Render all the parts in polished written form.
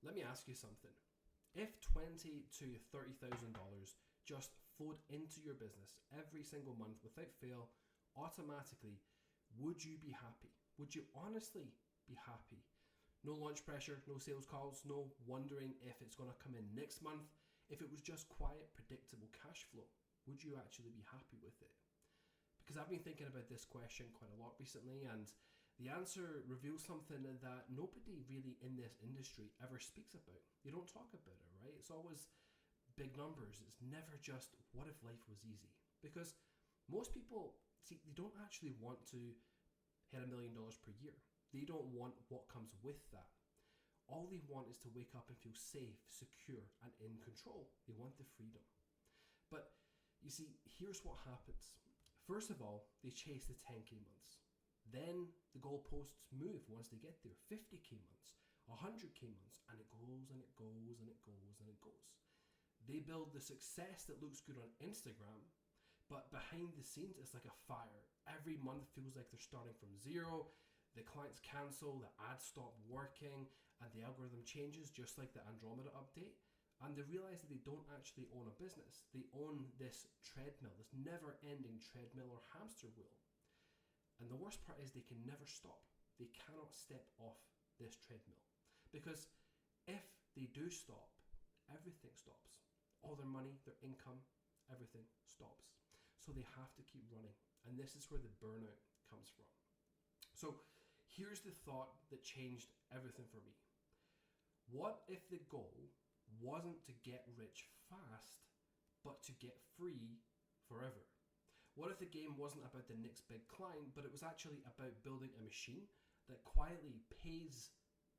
Let me ask you something. If $20,000 to $30,000 just flowed into your business every single month without fail, automatically, would you be happy? Would you honestly be happy? No launch pressure, no sales calls, no wondering if it's going to come in next month. If it was just quiet, predictable cash flow, would you actually be happy with it? Because I've been thinking about this question quite a lot recently, and the answer reveals something that nobody really in this industry ever speaks about. You don't talk about it, right? It's always big numbers. It's never just, what if life was easy? Because most people, see, they don't actually want to hit $1 million per year. They don't want what comes with that. All they want is to wake up and feel safe, secure, and in control. They want the freedom. But you see, here's what happens. First of all, they chase the 10K months. Then the goalposts move once they get there. 50K months, 100K months, and it goes and it goes and it goes and it goes. They build the success that looks good on Instagram, but behind the scenes, it's like a fire. Every month feels like they're starting from zero. The clients cancel, the ads stop working, and the algorithm changes just like the Andromeda update. And they realize that they don't actually own a business. They own this treadmill, this never-ending treadmill or hamster wheel. And the worst part is they can never stop. They cannot step off this treadmill. Because if they do stop, everything stops. All their money, their income, everything stops. So they have to keep running. And this is where the burnout comes from. So here's the thought that changed everything for me. What if the goal wasn't to get rich fast, but to get free forever? What if the game wasn't about the next big client, but it was actually about building a machine that quietly pays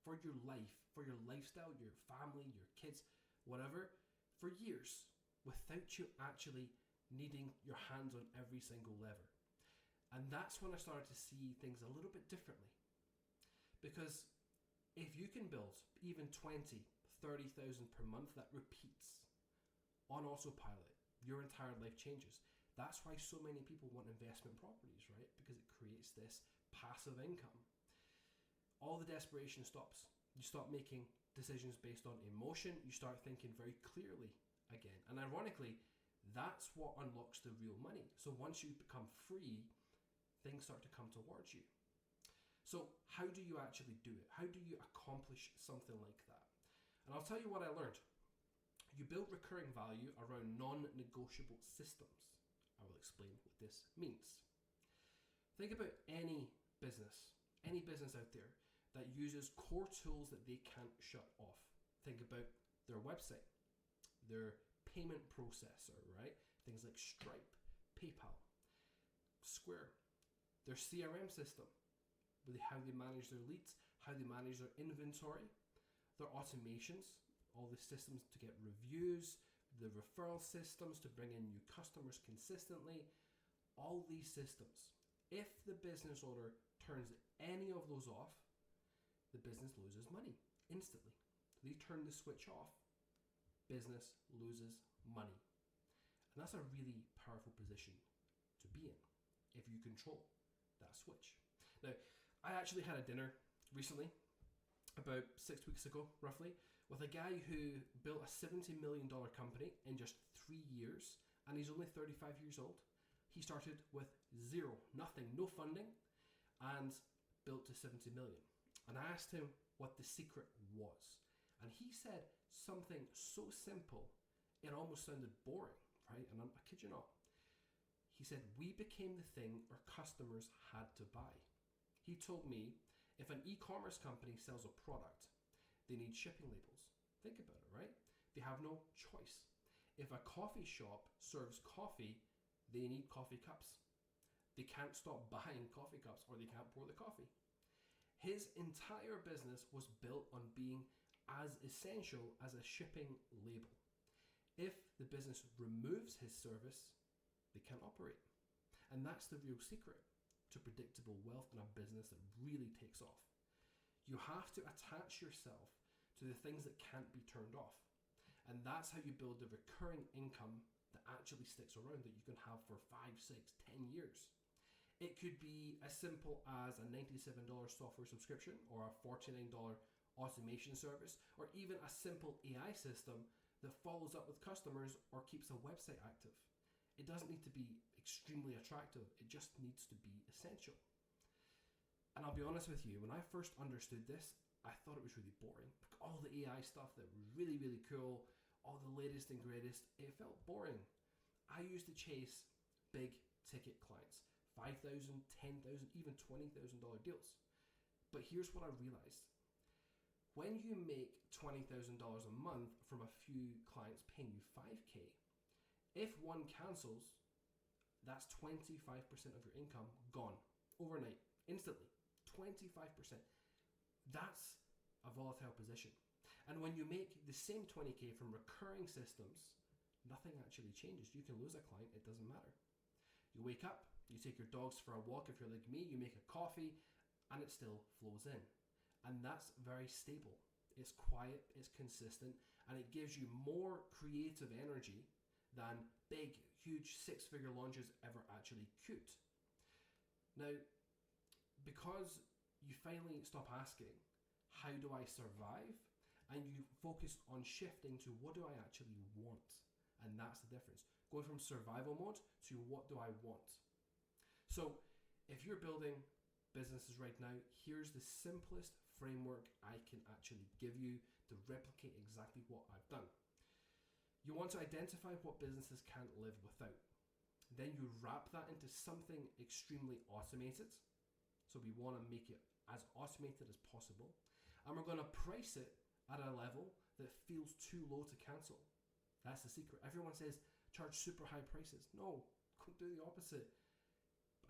for your life, for your lifestyle, your family, your kids, whatever, for years, without you actually needing your hands on every single lever? And that's when I started to see things a little bit differently. Because if you can build even 20, 30,000 per month that repeats on autopilot, your entire life changes. That's why so many people want investment properties, right? Because it creates this passive income. All the desperation stops. You stop making decisions based on emotion. You start thinking very clearly again. And ironically, that's what unlocks the real money. So once you become free, things start to come towards you. So how do you actually do it? How do you accomplish something like that? And I'll tell you what I learned. You build recurring value around non-negotiable systems. I will explain what this means. Think about any business out there that uses core tools that they can't shut off. Think about their website, their payment processor, right? Things like Stripe, PayPal, Square, their CRM system, how they manage their leads, how they manage their inventory, their automations, all the systems to get reviews, the referral systems to bring in new customers consistently, all these systems. If the business owner turns any of those off, the business loses money instantly. They turn the switch off, business loses money. And that's a really powerful position to be in if you control that switch. Now, I actually had a dinner recently, about 6 weeks ago, roughly, with a guy who built a $70 million company in just 3 years, and he's only 35 years old. He started with zero, nothing, no funding, and built to 70 million. And I asked him what the secret was. And he said something so simple, it almost sounded boring, right? And I kid you not. He said, we became the thing our customers had to buy. He told me, if an e-commerce company sells a product, they need shipping labels. Think about it, right? They have no choice. If a coffee shop serves coffee, they need coffee cups. They can't stop buying coffee cups or they can't pour the coffee. His entire business was built on being as essential as a shipping label. If the business removes his service, they can't operate. And that's the real secret to predictable wealth in a business that really takes off. You have to attach yourself to the things that can't be turned off. And that's how you build the recurring income that actually sticks around, that you can have for 5, 6, 10 years. It could be as simple as a $97 software subscription or a $49 automation service, or even a simple AI system that follows up with customers or keeps a website active. It doesn't need to be extremely attractive, it just needs to be essential. And I'll be honest with you, when I first understood this, I thought it was really boring. All the AI stuff that was really, really cool, all the latest and greatest, it felt boring. I used to chase big ticket clients, $5,000, $10,000, even $20,000 deals. But here's what I realized. When you make $20,000 a month from a few clients paying you $5K, if one cancels, that's 25% of your income gone overnight, instantly. 25%. That's a volatile position. And when you make the same 20K from recurring systems, nothing actually changes. You can lose a client, it doesn't matter. You wake up, you take your dogs for a walk if you're like me, you make a coffee, and it still flows in. And that's very stable. It's quiet, it's consistent, and it gives you more creative energy than big, huge six-figure launches ever actually could. Now, because you finally stop asking, how do I survive? And you focus on shifting to what do I actually want? And that's the difference. Going from survival mode to what do I want? So if you're building businesses right now, here's the simplest framework I can actually give you to replicate exactly what I've done. You want to identify what businesses can't live without. Then you wrap that into something extremely automated. So we want to make it as automated as possible. And we're going to price it at a level that feels too low to cancel. That's the secret. Everyone says charge super high prices. No, do the opposite.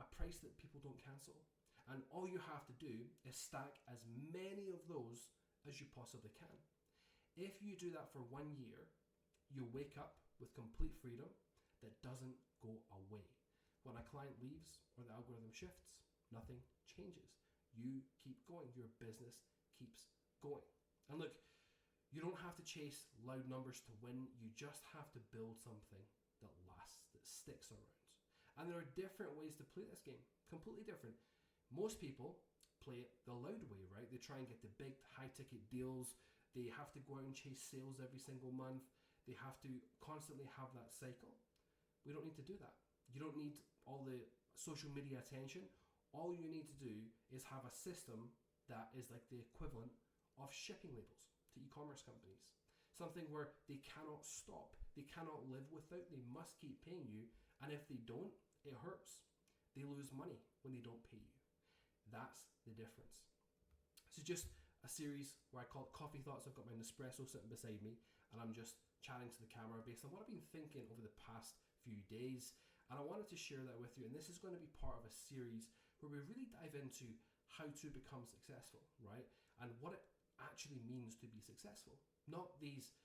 A price that people don't cancel. And all you have to do is stack as many of those as you possibly can. If you do that for 1 year, you wake up with complete freedom that doesn't go away. When a client leaves or the algorithm shifts, nothing changes. You keep going. Your business keeps going. And look, you don't have to chase loud numbers to win. You just have to build something that lasts, that sticks around. And there are different ways to play this game, completely different. Most people play it the loud way, right? They try and get the big high-ticket deals. They have to go out and chase sales every single month. They have to constantly have that cycle. We don't need to do that. You don't need all the social media attention. All you need to do is have a system that is like the equivalent of shipping labels to e-commerce companies. Something where they cannot stop. They cannot live without. They must keep paying you. And if they don't, it hurts. They lose money when they don't pay you. That's the difference. This is just a series where I call it Coffee Thoughts. I've got my Nespresso sitting beside me and I'm just chatting to the camera based on what I've been thinking over the past few days. And I wanted to share that with you. And this is going to be part of a series where we really dive into how to become successful, right? And what it actually means to be successful. Not these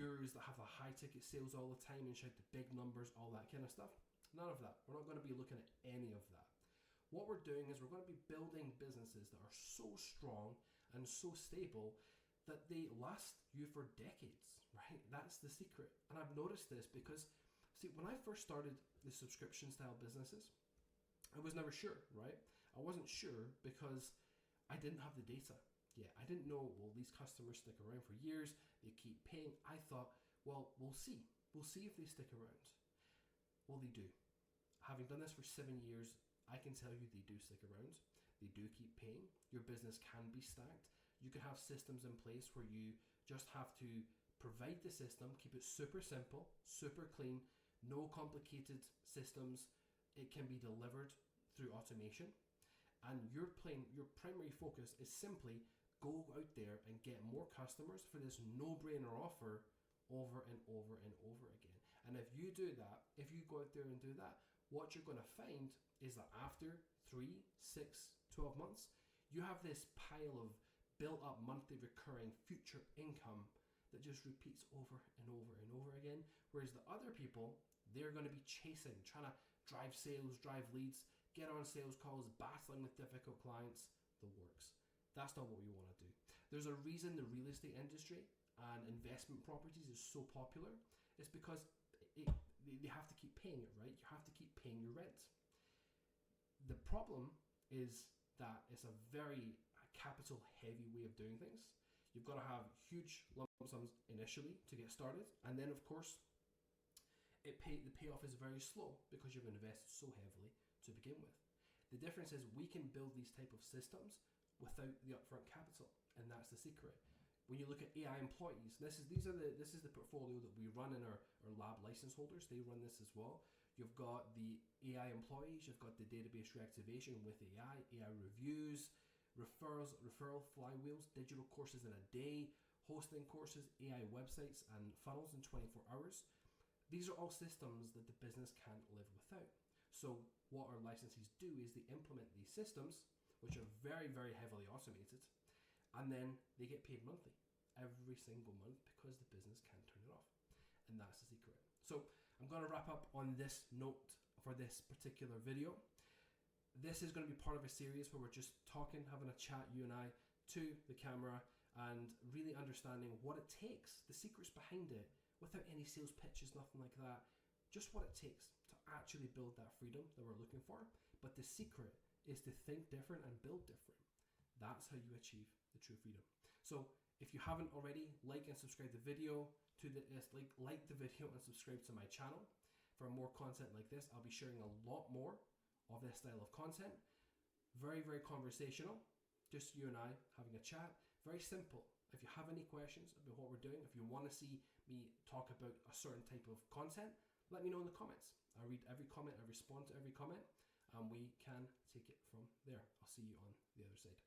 gurus that have the high ticket sales all the time and shout the big numbers, all that kind of stuff. None of that. We're not going to be looking at any of that. What we're doing is we're going to be building businesses that are so strong and so stable that they last you for decades, right? That's the secret. And I've noticed this because, see, when I first started the subscription style businesses, I was never sure, right? I wasn't sure because I didn't have the data. Yeah, I didn't know, will these customers stick around for years? They keep paying. I thought, well, we'll see. We'll see if they stick around. Well, they do. Having done this for 7 years, I can tell you they do stick around. They do keep paying. Your business can be stacked. You can have systems in place where you just have to provide the system, keep it super simple, super clean, no complicated systems. It can be delivered through automation. And your primary focus is simply go out there and get more customers for this no-brainer offer over and over and over again. And if you do that, if you go out there and do that, what you're going to find is that after 3, 6, 12 months, you have this pile of built up monthly recurring future income that just repeats over and over and over again. Whereas the other people, they're going to be chasing, trying to drive sales, drive leads, get on sales calls, battling with difficult clients, the works. That's not what we want to do. There's a reason the real estate industry and investment properties is so popular. It's because they have to keep paying it, right? You have to keep paying your rent. The problem is that it's a very capital heavy way of doing things. You've got to have huge lump sums initially to get started, and then of course the payoff is very slow because you've invested so heavily to begin with. The difference is we can build these type of systems without the upfront capital, and that's the secret. When you look at AI employees, this is the portfolio that we run in our lab license holders. They run this as well. You've got the AI employees, you've got the database reactivation with AI reviews, referral flywheels, digital courses in a day, hosting courses, AI websites, and funnels in 24 hours. These are all systems that the business can't live without. So what our licensees do is they implement these systems, which are very, very heavily automated, and then they get paid monthly, every single month, because the business can't turn it off. And that's the secret. So I'm going to wrap up on this note for this particular video. This is going to be part of a series where we're just talking, having a chat, you and I, to the camera, and really understanding what it takes, the secrets behind it, without any sales pitches, nothing like that. Just what it takes to actually build that freedom that we're looking for. But the secret is to think different and build different. That's how you achieve the true freedom. So if you haven't already, like and subscribe the video to like the video and subscribe to my channel for more content like this. I'll be sharing a lot more of this style of content. Very, very conversational. Just you and I having a chat. Very simple. If you have any questions about what we're doing, if you want to see me talk about a certain type of content, let me know in the comments. I read every comment, I respond to every comment, and we can take it from there. I'll see you on the other side.